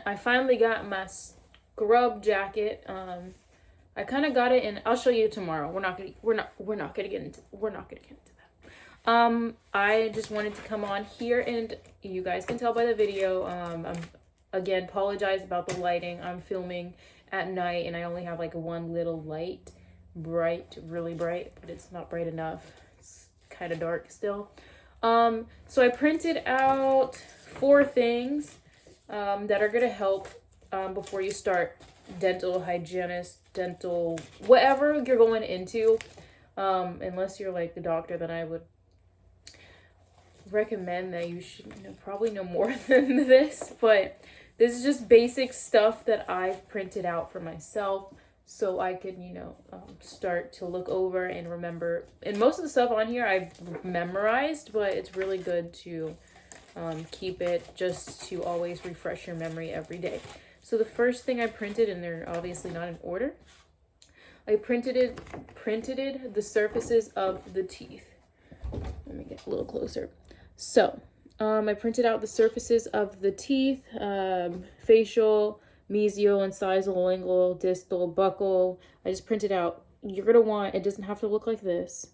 I finally got my scrub jacket. I kind of got it, and I'll show you tomorrow. We're not gonna get into that. I just wanted to come on here, and you guys can tell by the video. I'm again, apologize about the lighting. I'm filming at night, and I only have like one little light, really bright, but it's not bright enough. It's kind of dark still. So I printed out 4 things that are gonna help before you start dental hygienist, dental, whatever you're going into. Unless you're like the doctor, then I would recommend that you should probably know more than this, but this is just basic stuff that I've printed out for myself so I could, start to look over and remember. And most of the stuff on here I've memorized, but it's really good to keep it just to always refresh your memory every day. So the first thing I printed, and they're obviously not in order, I printed the surfaces of the teeth. Let me get a little closer. So, I printed out the surfaces of the teeth, facial, mesial, incisal, lingual, distal, buccal. I just printed out. You're going to want, it doesn't have to look like this.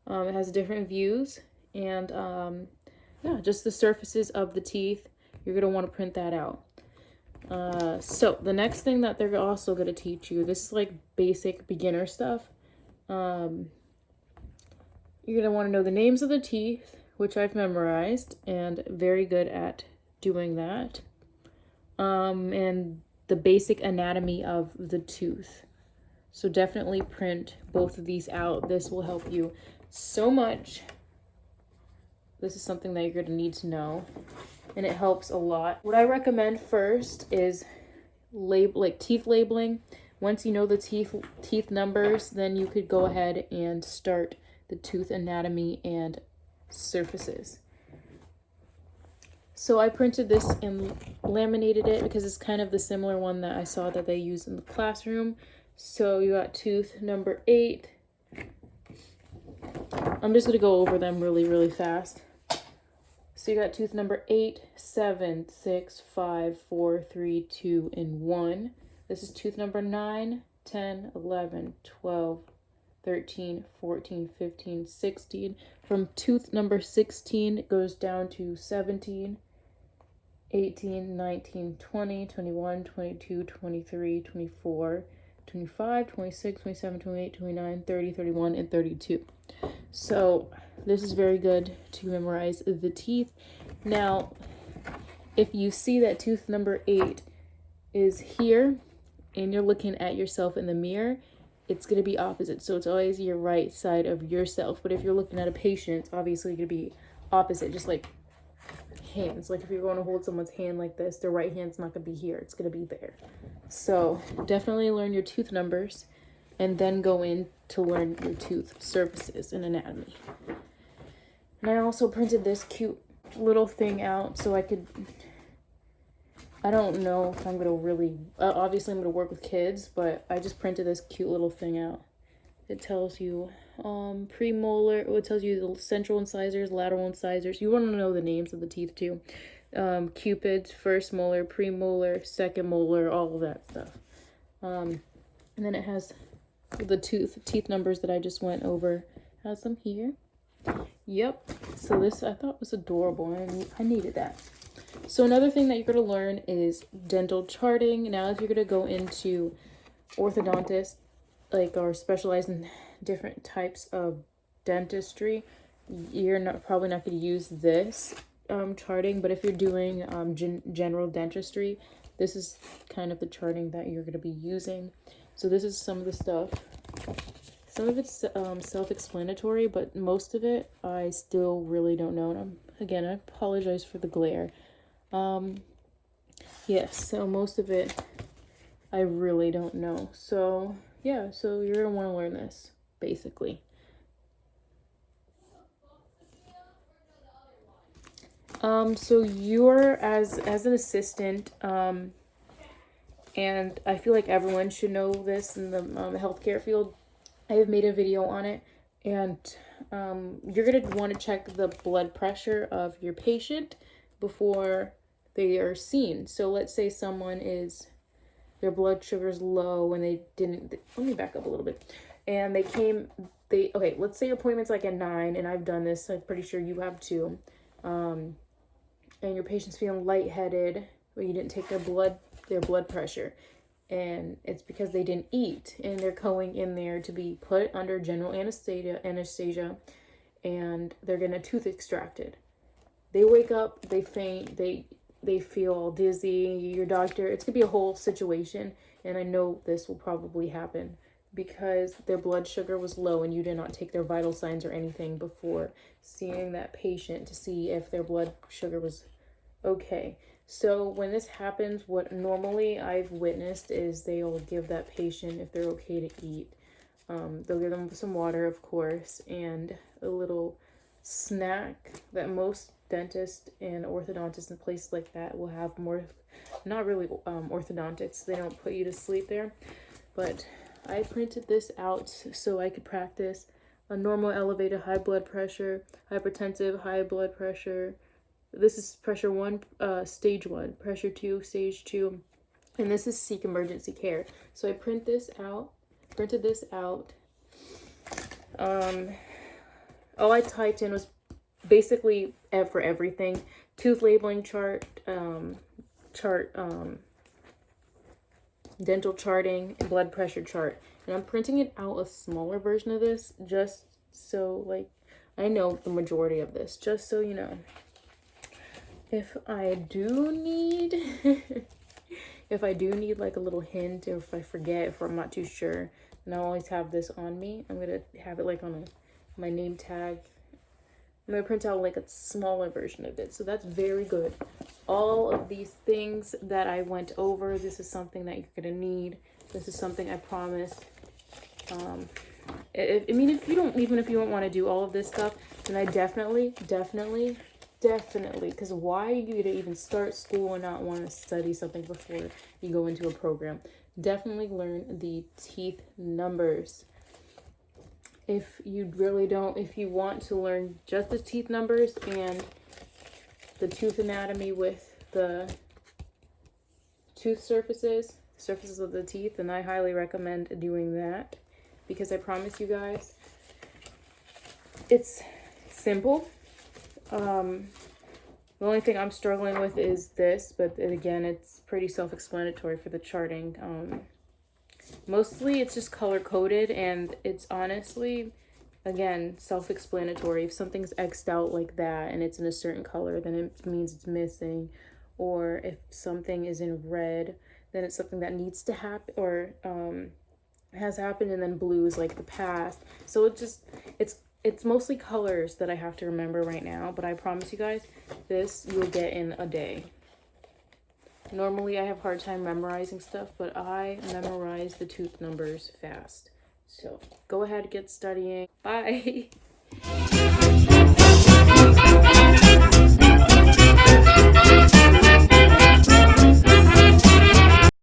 It has different views, and yeah, just the surfaces of the teeth. You're going to want to print that out. So the next thing that they're also going to teach you, this is like basic beginner stuff. You're going to want to know the names of the teeth, which I've memorized and very good at doing that. And the basic anatomy of the tooth. So definitely print both of these out. This will help you so much. This is something that you're going to need to know, and it helps a lot. What I recommend first is teeth labeling. Once you know the teeth numbers, then you could go ahead and start the tooth anatomy and surfaces. So I printed this and laminated it because it's kind of the similar one that I saw that they use in the classroom. So you got tooth number 8. I'm just going to go over them really fast. So you got tooth number 8, 7, 6, 5, 4, 3, 2, and 1. This is tooth number 9, 10, 11, 12, 13, 14, 15, 16. From tooth number 16, it goes down to 17, 18, 19, 20, 21, 22, 23, 24, 25, 26, 27, 28, 29, 30, 31, and 32. So this is very good to memorize the teeth. Now, if you see that tooth number 8 is here and you're looking at yourself in the mirror, it's going to be opposite. So it's always your right side of yourself. But if you're looking at a patient, it's obviously going to be opposite, just like hands. Like if you're going to hold someone's hand like this, their right hand's not going to be here. It's going to be there. So definitely learn your tooth numbers and then go in to learn your tooth surfaces and anatomy. And I also printed this cute little thing out so I don't know if I'm going to really, obviously I'm going to work with kids, but I just printed this cute little thing out. It tells you premolar, it tells you the central incisors, lateral incisors. You want to know the names of the teeth too. Cupids, first molar, premolar, second molar, all of that stuff. And then it has the teeth numbers that I just went over. Has them here. Yep. So this I thought was adorable, and I needed that. So another thing that you're going to learn is dental charting. Now, if you're going to go into orthodontist, or specialize in different types of dentistry, you're probably not going to use this charting. But if you're doing general dentistry, this is kind of the charting that you're going to be using. So this is some of the stuff. Some of it's self-explanatory, but most of it I still really don't know. And again, I apologize for the glare. Yes, so most of it I really don't know. So yeah, so you're gonna want to learn this basically. So you're as an assistant, and I feel like everyone should know this in the healthcare field. I have made a video on it, and you're going to want to check the blood pressure of your patient before they are seen. So let's say their blood sugar is low and let me back up a little bit. And okay, let's say your appointment's like at 9, and I've done this, I'm pretty sure you have too. And your patient's feeling lightheaded, but you didn't take their blood pressure. And it's because they didn't eat, and they're going in there to be put under general anesthesia, and they're getting a tooth extracted. They wake up, they faint, they feel all dizzy. Your doctor, it's gonna be a whole situation, and I know this will probably happen because their blood sugar was low and you did not take their vital signs or anything before seeing that patient to see if their blood sugar was okay. So when this happens, what normally I've witnessed is they'll give that patient, if they're okay to eat, they'll give them some water, of course, and a little snack that most dentists and orthodontists and places like that will have more. Not really orthodontics, they don't put you to sleep there, but I printed this out so I could practice a normal, elevated, high blood pressure, hypertensive, high blood pressure. This is pressure 1, stage 1, pressure 2, stage 2, and this is seek emergency care. So I printed this out. All I typed in was basically for everything: tooth labeling chart, dental charting, and blood pressure chart. And I'm printing it out a smaller version of this, just so, like, I know the majority of this, just so you know. If I do need like a little hint, or if I forget, if I'm not too sure, then I'll always have this on me. I'm gonna have it like on my name tag. I'm gonna print out like a smaller version of it. So that's very good. All of these things that I went over, this is something that you're gonna need. This is something I promised. If you don't want to do all of this stuff, then I definitely, because why are you to even start school and not want to study something before you go into a program? Definitely learn the teeth numbers. If you want to learn just the teeth numbers and the tooth anatomy with the tooth surfaces of the teeth, then I highly recommend doing that, because I promise you guys, it's simple. The only thing I'm struggling with is this, but again, it's pretty self-explanatory for the charting. Mostly it's just color-coded, and it's honestly, again, self-explanatory. If something's X'd out like that and it's in a certain color, then it means it's missing. Or if something is in red, then it's something that needs to happen, or has happened, and then blue is like the past. So it's mostly colors that I have to remember right now, but I promise you guys, this you'll get in a day. Normally I have a hard time memorizing stuff, but I memorize the tooth numbers fast. So go ahead, get studying. Bye.